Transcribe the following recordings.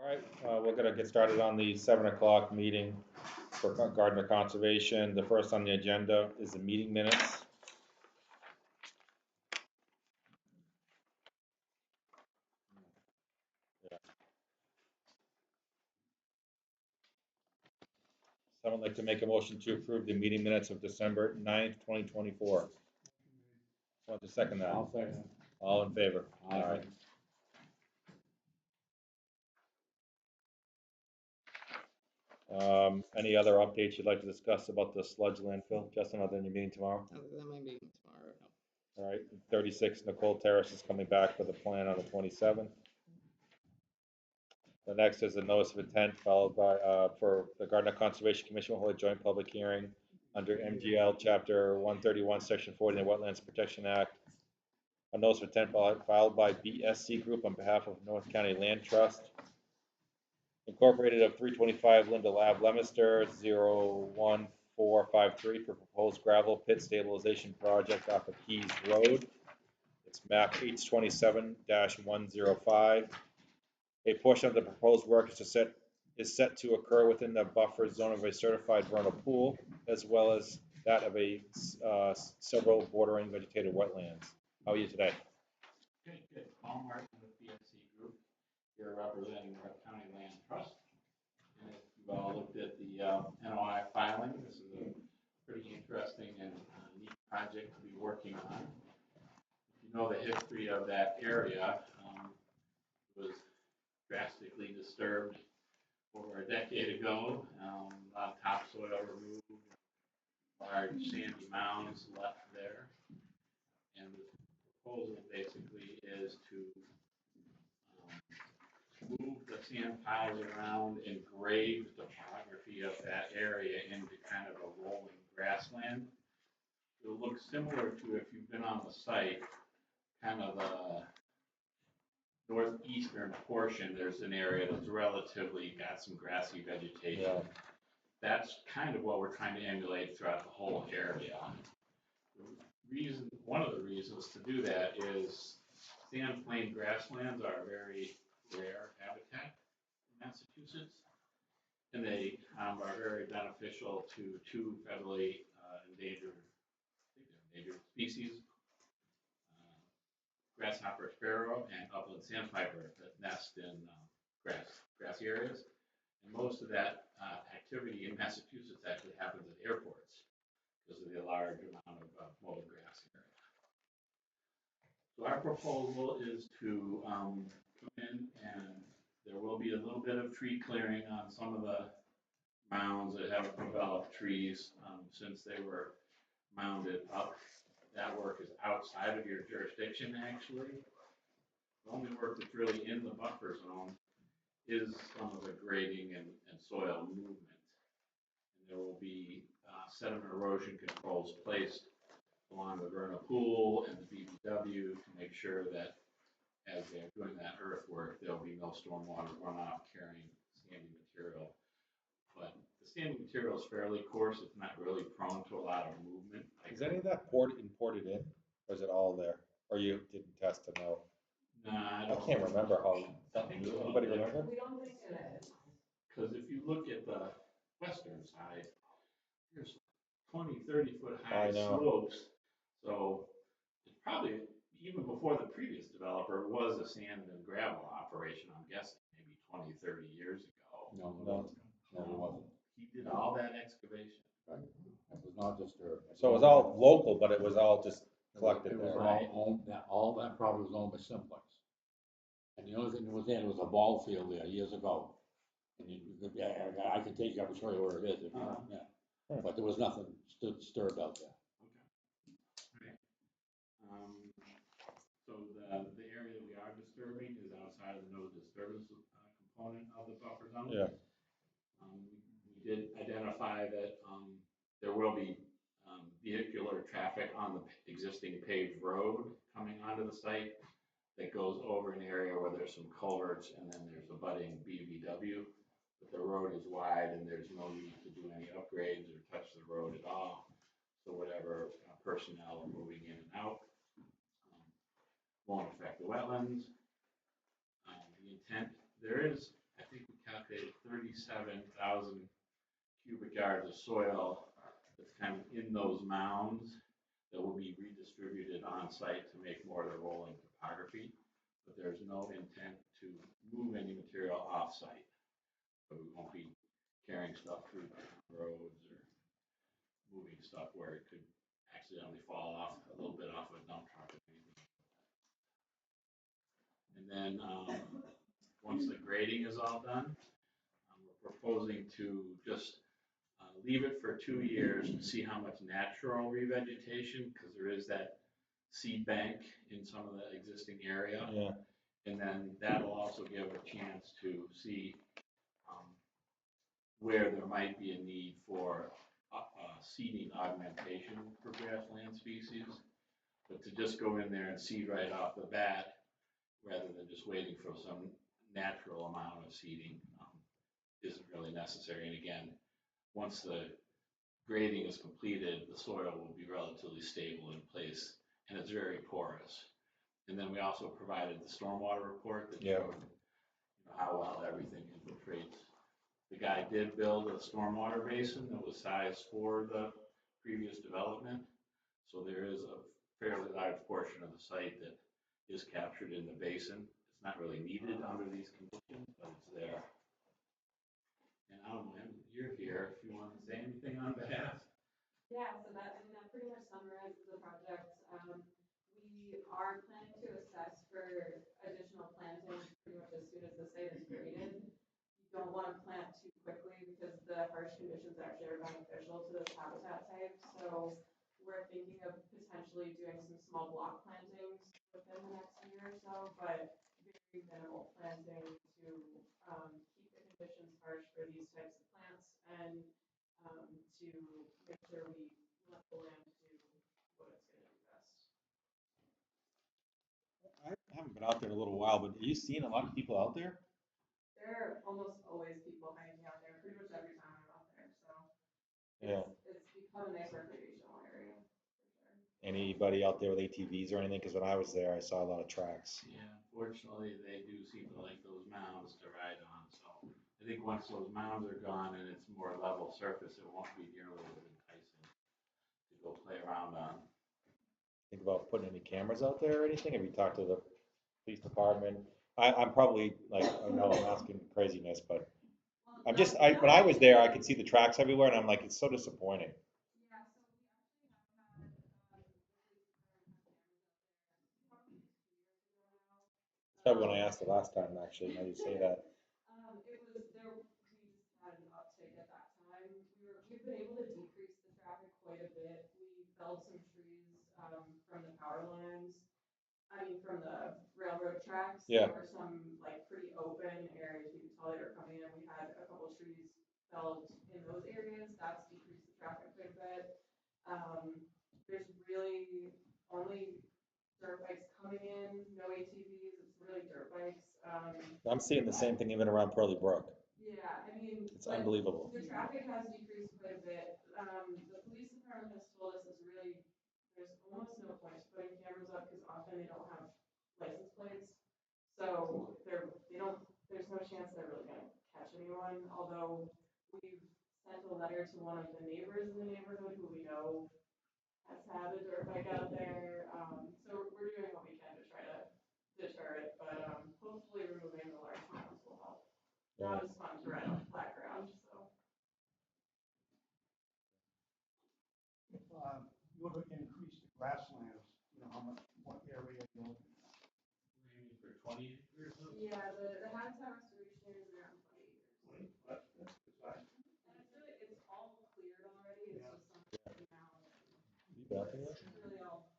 All right, we're gonna get started on the 7 o'clock meeting for Gardner Conservation. The first on the agenda is the meeting minutes. Yeah. Someone like to make a motion to approve the meeting minutes of December 9th, 2024. Want to second that? I'll second. All in favor? Aye. Any other updates you'd like to discuss about the sludge landfill? Justin, other than your meeting tomorrow? Other than my meeting tomorrow, no. All right, 36 Nicole Terrace is coming back with a plan on the 27th. The next is a notice of intent followed by, for the Gardner Conservation Commission will hold a joint public hearing under MGL Chapter 131, Section 40 of the Wetlands Protection Act. A notice of intent filed by BSC Group on behalf of North County Land Trust, Incorporated of 325 Linda Lab, Leominster, 01453 for proposed gravel pit stabilization project off of Keys Road. It's map H27-105. A portion of the proposed work is set to occur within the buffer zone of a certified vernal pool, as well as that of a several bordering vegetated wetlands. How are you today? Good. Paul Martin with BSC Group, here representing North County Land Trust. And if you've all looked at the NOI filing, this is a pretty interesting and neat project to be working on. If you know the history of that area, it was drastically disturbed over a decade ago. A lot of topsoil removed, large sandy mounds left there. And the proposal basically is to move the sand piles around and grade the topography of that area into kind of a rolling grassland. It'll look similar to, if you've been on the site, kind of the northeastern portion. There's an area that's relatively got some grassy vegetation. Yeah. That's kind of what we're trying to emulate throughout the whole area. One of the reasons to do that is sand plain grasslands are a very rare habitat in Massachusetts, and they are very beneficial to two federally endangered species, grasshopper sparrow and upland sandpiper that nest in grassy areas. And most of that activity in Massachusetts actually happens at airports because of the large amount of mowed grass area. So our proposal is to come in, and there will be a little bit of tree clearing on some of the mounds that have developed trees since they were mounded up. That work is outside of your jurisdiction, actually. The only work that's really in the buffer zone is some of the grading and soil movement. And there will be sediment erosion controls placed along the vernal pool and the BBW to make sure that as they're doing that earthwork, there'll be no stormwater runoff carrying sandy material. But the sandy material is fairly coarse. It's not really prone to a lot of movement. Is any of that imported in, or is it all there? Or you didn't test to know? Nah, I can't remember how. Anybody remember? We don't think it is. Because if you look at the western side, there's 20, 30-foot high slopes. So it's probably, even before the previous developer, was a sand and gravel operation, I'm guessing, maybe 20, 30 years ago. No, it wasn't. He did all that excavation. Right. It was not disturbed. So it was all local, but it was all just collected It was there. all that property was owned by Simplex. And the only thing that was there was a ball field there years ago. And I can take you, I can show you where it is if you want, yeah. But there was nothing disturbed out there. Okay. Right. So the area that we are disturbing is outside of the no disturbance component of the buffer zone. Yeah. We did identify that there will be vehicular traffic on the existing paved road coming onto the site that goes over an area where there's some culverts and then there's a budding BVW. But the road is wide and there's no need to do any upgrades or touch the road at all. So whatever personnel are moving in and out won't affect the wetlands. The intent, there is I think we calculated 37,000 cubic yards of soil that's kind of in those mounds that will be redistributed on site to make more of the rolling topography. But there's no intent to move any material off site. So we won't be carrying stuff through roads or moving stuff where it could accidentally fall off a little bit off a dump truck or anything. And then once the grading is all done, we're proposing to just leave it for 2 years to see how much natural revegetation, because there is that seed bank in some of the existing area. Yeah. And then that'll also give a chance to see where there might be a need for seeding augmentation for grassland species. But to just go in there and seed right off the bat, rather than just waiting for some natural amount of seeding, isn't really necessary. And again, once the grading is completed, the soil will be relatively stable in place, and it's very porous. And then we also provided the stormwater report that showed how well everything infiltrates. The guy did build a stormwater basin that was sized for the previous development, so there is a fairly large portion of the site that is captured in the basin. It's not really needed under these conditions, but it's there. And I don't know, you're here if you want to say anything on behalf. Yeah, so that pretty much summarizes the project. We are planning to assess for additional planting pretty much as soon as the site is graded. You don't want to plant too quickly because the harsh conditions actually are beneficial to this habitat type. So we're thinking of potentially doing some small block plantings within the next year or so, but very minimal planting to keep the conditions harsh for these types of plants and to make sure we let the land do what it's going to do best. I haven't been out there in a little while, but are you seeing a lot of people out there? There are almost always people hiking out there pretty much every time I'm out there, so Yeah. it's become a nice recreational area for sure. Anybody out there with ATVs or anything? Because when I was there, I saw a lot of tracks. Yeah, fortunately, they do seem to like those mounds to ride on, so I think once those mounds are gone and it's more level surface, it won't be nearly as enticing to go play around on. Think about putting any cameras out there or anything? Have you talked to the police department? I'm probably like, I know I'm asking craziness, but I'm just, when I was there, I could see the tracks everywhere and I'm like, it's so disappointing. Yeah, so we actually have had probably 2 years ago now. That's probably when I asked the last time, actually, now you say that. It was there. We just had an uptick at that time. We've been able to decrease the traffic quite a bit. We felled some trees from the power lines. I mean, from the railroad tracks. Yeah. There were some like pretty open areas you could tell they were coming in. We had a couple of trees felled in those areas. That's decreased the traffic quite a bit. There's really only dirt bikes coming in, no ATVs. It's really dirt bikes. I'm seeing the same thing even around Pearly Brook. Yeah, I mean, It's unbelievable. the traffic has decreased quite a bit. The police department has told us there's almost no point to putting cameras up because often they don't have license plates. So there's no chance they're really going to catch anyone. Although we've sent a letter to one of the neighbors in the neighborhood who we know has had a dirt bike out there. So we're doing what we can to try to deter it, but hopefully removing the large mounds will help. Yeah. Not as fun to ride on flat ground, so. If you were to increase the grasslands, what area you're looking at? Maybe for 20 acres. Yeah, the habitat restoration area is around 20 acres. That's good size. And it's all cleared already, it's just something now. You been out there yet? It's really all.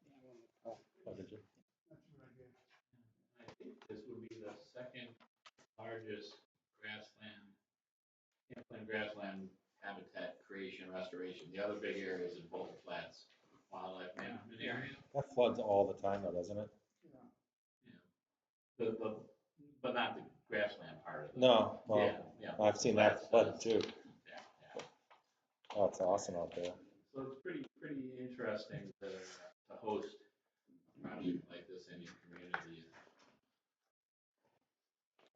Oh, did you? That's a good idea. I think this would be the second largest grassland habitat creation restoration. The other big area is in Boulder Flats Wildlife Management Area. That floods all the time though, doesn't it? Yeah. But not the grassland part of it. No, well, Yeah. I've seen that flood too. Yeah. Oh, it's awesome out there. So it's pretty interesting to host a project like this in your community.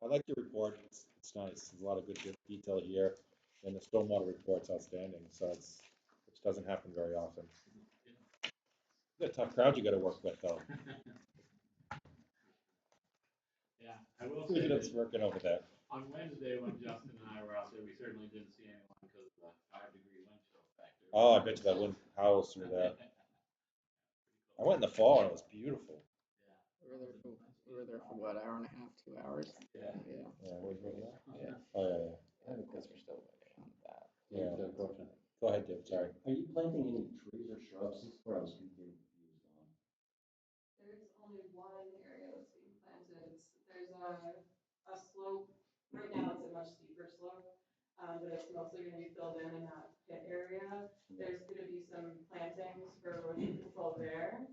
I like your report. It's nice. There's a lot of good detail here, and the stormwater report's outstanding. So which doesn't happen very often. It's a tough crowd you got to work with, though. Yeah, I will Who's say that's that working over there? on Wednesday, when Justin and I were out there, we certainly didn't see anyone because of the 5-degree wind chill factor. Oh, I bet you that wouldn't house through that. I went in the fall and it was beautiful. We were there for what, hour and a half, 2 hours? Yeah. Yeah, Yeah, where's that? yeah. Oh, yeah, Yeah, because we're still waiting on that. yeah. Good question. Go ahead, Dave, sorry. Are you planting any trees or shrubs? This is where I was confused on. There's only one area that's being planted. There's a slope, right now it's a much steeper slope, but it's mostly gonna be filled in that pit area. There's gonna be some plantings for erosion control there.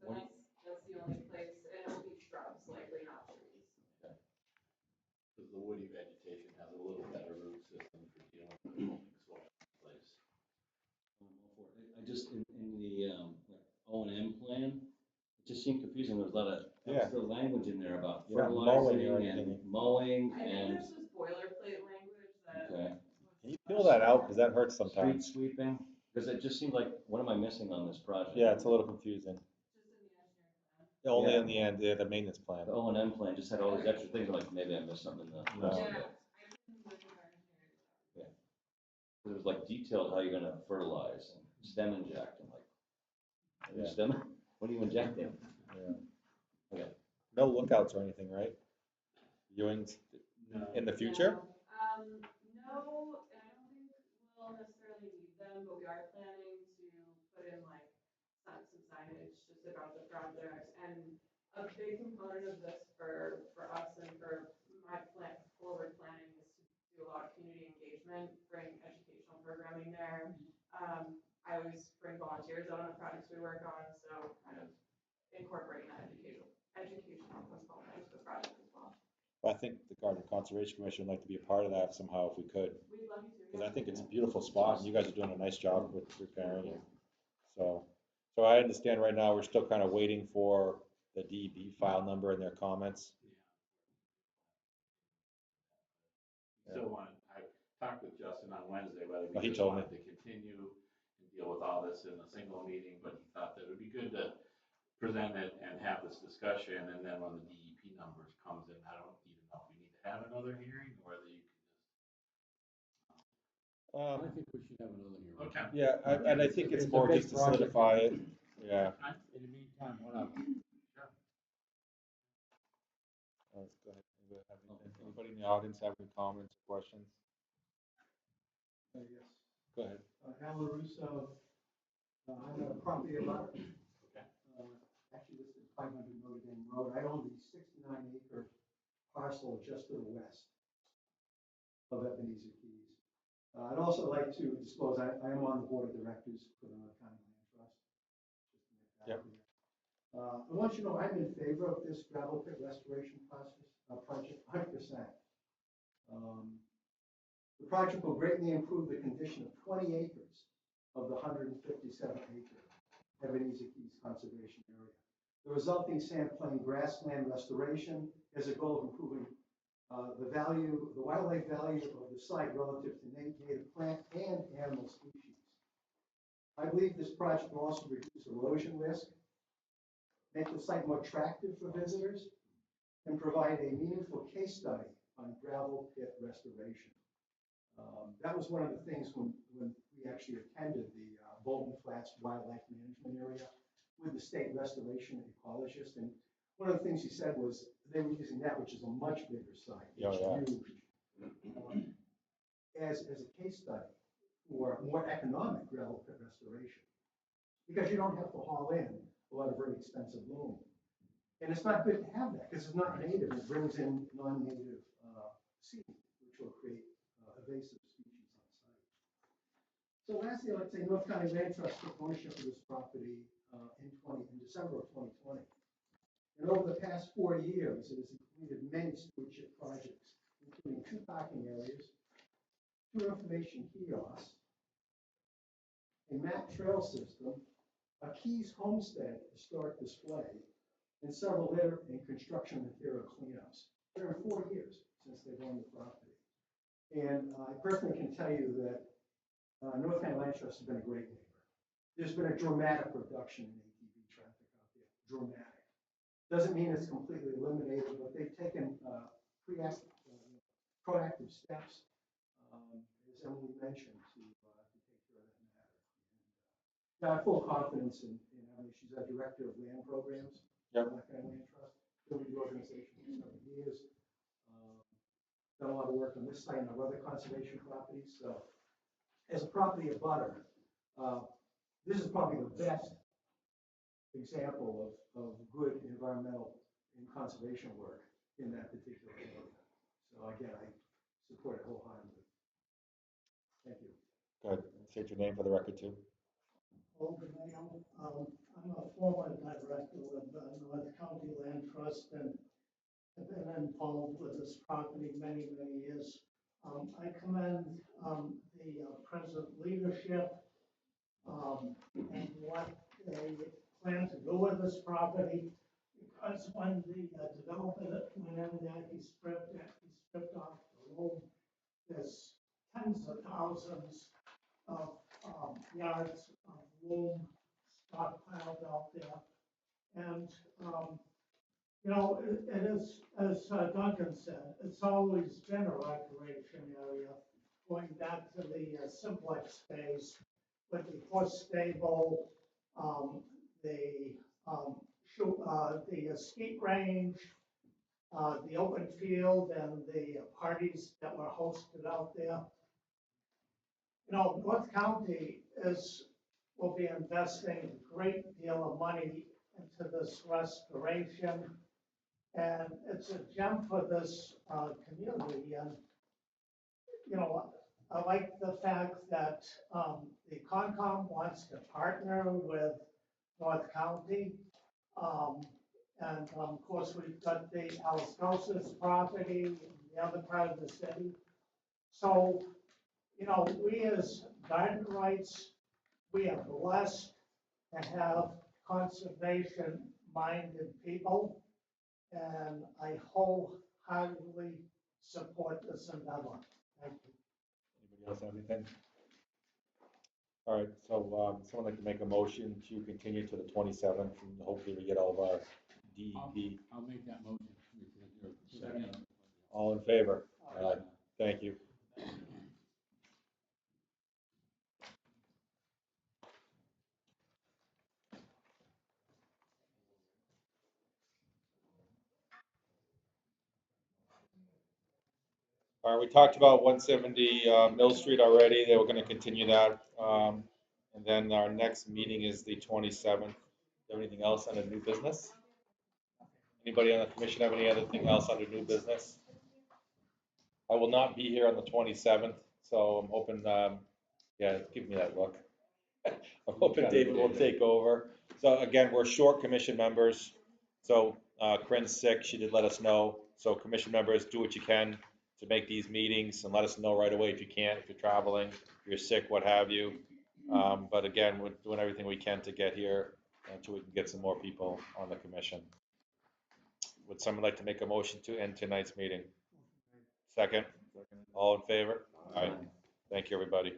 So that's the only place, and it'll be shrubs, likely not trees. Because the woody vegetation has a little better root system for dealing with the moving soil in place. I just, in the, like, O and M plan, it just seemed confusing. There was a lot of Yeah. extra language in there about You're not mowing or fertilizing and anything. mowing I think and, there's just boilerplate language that. okay, Can you peel that out? Because that hurts street sometimes. sweeping. Because it just seemed like, what am I missing on this project? Yeah, it's a little confusing. Just in the engineering plan. Only Yeah. in the end, the maintenance plan. The O and M plan just had all these extra things. I'm like, maybe I missed something in the No. rest of Yeah, it. I can look at our engineering. It was like detailed how you're gonna fertilize and stem inject and like, are you Yeah. stem, what are you injecting? Yeah. Okay. No lookouts or anything, right? Viewings No. in the future? No, and I don't think we'll necessarily need them, but we are planning to put in like some signage just about the project. And a big component of this for us and for my forward planning is to do a lot of community engagement, bring educational programming there. I always bring volunteers out on the projects we work on, so kind of incorporating that educational component into the project as well. I think the Gardner Conservation Commission would like to be a part of that somehow if we could. We'd love you to. Because I think it's a beautiful spot and you guys are doing a nice job with repairing it. So I understand right now, we're still kind of waiting for the DEP file number and their comments. Still wanted, I talked with Justin on Wednesday whether Oh, he we just told me. wanted to continue and deal with all this in a single meeting, but he thought that it would be good to present it and have this discussion, and then when the DEP numbers comes in, I don't even know if we need to have another hearing, or whether you can I think we should have another hearing. just. Okay. Yeah, and I think it's It's a more big just to project. solidify it. Yeah. In the meantime, why not? Go ahead. Anybody in the audience have any comments, questions? Yes. Go ahead. Alan Russo, I'm a property owner. Okay. Actually, this is 500 Notre Dame Road. I own the 69-acre parcel just to the west of Ebenezer Keys. I'd also like to disclose, I am on the board of directors for the North County Land Trust. Just to make that Yep. clear. I want you to know I'm in favor of this gravel pit restoration project 100%. The project will greatly improve the condition of 20 acres of the 157-acre Ebenezer Keys Conservation Area. The resulting sandplain grassland restoration has a goal of improving the wildlife value of the site relative to native plant and animal species. I believe this project will also reduce erosion risk, make the site more attractive for visitors, and provide a meaningful case study on gravel pit restoration. That was one of the things when we actually attended the Bolton Flats Wildlife Management Area with the state restoration ecologist. And one of the things he said was they were using that, which is a much bigger site. Yeah, It's yeah. huge. As a case study for more economic gravel pit restoration. Because you don't have to haul in a lot of very expensive loam. And it's not good to have that because it's not native. It brings in non-native seed, which will create invasive species on site. So lastly, I'd like to say North County Land Trust took ownership of this property in December of 2020. And over the past 4 years, it has completed many stewardship projects, including 2 parking areas, 2 information kiosks, a map trail system, a Keys Homestead historic display, and several litter and construction material cleanups. There are 4 years since they've owned the property. And I personally can tell you that Northland Land Trust has been a great neighbor. There's been a dramatic reduction in ATV traffic out there, dramatic. Doesn't mean it's completely eliminated, but they've taken proactive steps, as Emily mentioned, to take care of that matter. And, I have full confidence in Emily. She's our director of land programs. Yep. Northland Land Trust, been with the organization for several years. Done a lot of work on this site and our other conservation properties. So, as a property abutter, this is probably the best example of good environmental and conservation work in that particular area. So again, I support it wholeheartedly. Thank you. Go ahead, state your name for the record too. I'm a former director with the North County Land Trust and have been involved with this property many, many years. I commend the present leadership and what they plan to do with this property. Because when the developer went in there, he stripped off the road. There's tens of thousands of yards of loam stockpiled out there. And, it is, as Duncan said, it's always been a recreation area, going back to the simplex days with the horse stable, the skeet range, the open field, and the parties that were hosted out there. North County will be investing a great deal of money into this restoration, and it's a gem for this community. And I like the fact that the Concom wants to partner with North County. And of course, we've got the Alaskosis property in the other part of the city. So, we as Gardnerites, we are blessed to have conservation-minded people, and I wholeheartedly support this endeavor. Thank you. Anybody else have anything? All right, so someone like to make a motion to continue to the 27th, and hopefully we get all of our DEP. I'll make that motion. Second. All in favor? Thank you. All right, we talked about 170 Mill Street already. They were going to continue that. And then our next meeting is the 27th. Anything else under new business? Anybody on the commission have anything else under new business? I will not be here on the 27th, so I'm hoping, yeah, give me that look. I'm hoping David will take over. So again, we're short commission members. So Corinne's sick, she did let us know. So commission members, do what you can to make these meetings and let us know right away if you can't, if you're traveling, if you're sick, what have you. But again, we're doing everything we can to get here until we can get some more people on the commission. Would someone like to make a motion to end tonight's meeting? Second? All in favor? All right. Thank you, everybody.